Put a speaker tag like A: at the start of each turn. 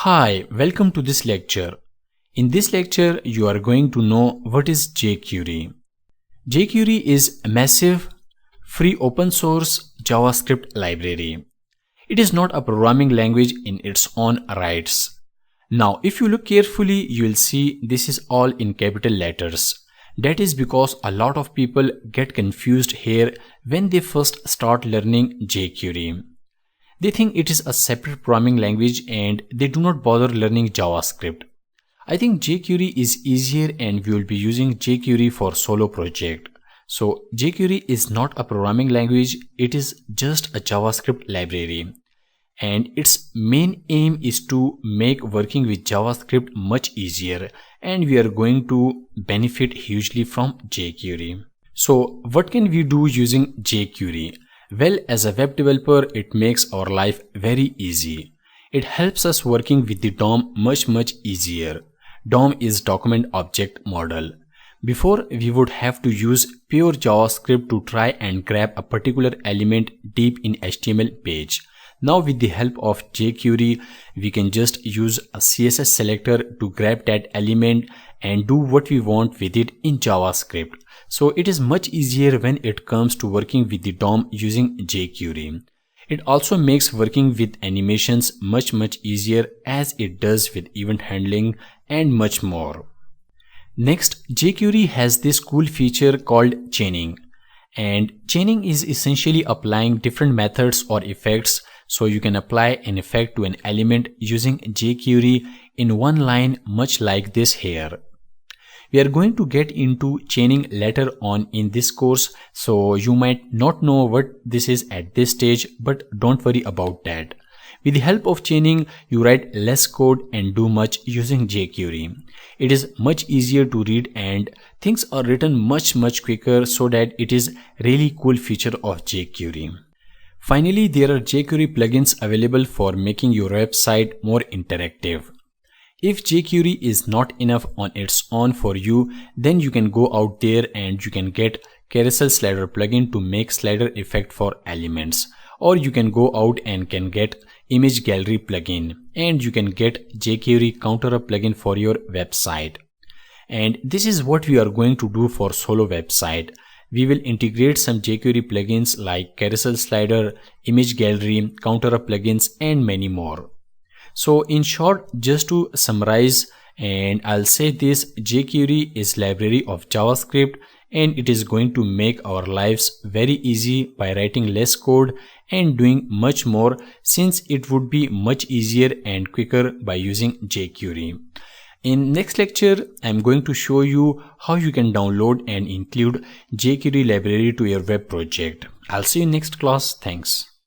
A: Hi, welcome to this lecture. In this lecture, you are going to know what is jQuery. jQuery is a massive, free open source JavaScript library. It is not a programming language in its own rights. Now, if you look carefully, you will see this is all in capital letters. That is because a lot of people get confused here when they first start learning jQuery. They think it is a separate programming language and they do not bother learning JavaScript. I think jQuery is easier and we will be using jQuery for solo project. So jQuery is not a programming language, it is just a JavaScript library. And its main aim is to make working with JavaScript much easier, and we are going to benefit hugely from jQuery. So what can we do using jQuery? Well, as a web developer, it makes our life very easy. It helps us working with the DOM much easier. DOM is Document Object Model. Before, we would have to use pure JavaScript to try and grab a particular element deep in HTML page. Now with the help of jQuery, we can just use a CSS selector to grab that element and do what we want with it in JavaScript. So it is much easier when it comes to working with the DOM using jQuery. It also makes working with animations much easier, as it does with event handling and much more. Next, jQuery has this cool feature called chaining. And chaining is essentially applying different methods or effects. So you can apply an effect to an element using jQuery in one line, much like this here. We are going to get into chaining later on in this course, so you might not know what this is at this stage, but don't worry about that. With the help of chaining, you write less code and do much using jQuery. It is much easier to read and things are written much quicker, so that it is really cool feature of jQuery. Finally, there are jQuery plugins available for making your website more interactive. If jQuery is not enough on its own for you, then you can go out there and you can get carousel slider plugin to make slider effect for elements. Or you can go out and can get image gallery plugin, and you can get jQuery counter plugin for your website. And this is what we are going to do for solo website. We will integrate some jQuery plugins like carousel slider, image gallery, counter plugins, and many more. So in short, just to summarize, and I'll say this, jQuery is library of JavaScript, and it is going to make our lives very easy by writing less code and doing much more, since it would be much easier and quicker by using jQuery. In next lecture, I'm going to show you how you can download and include jQuery library to your web project. I'll see you next class. Thanks.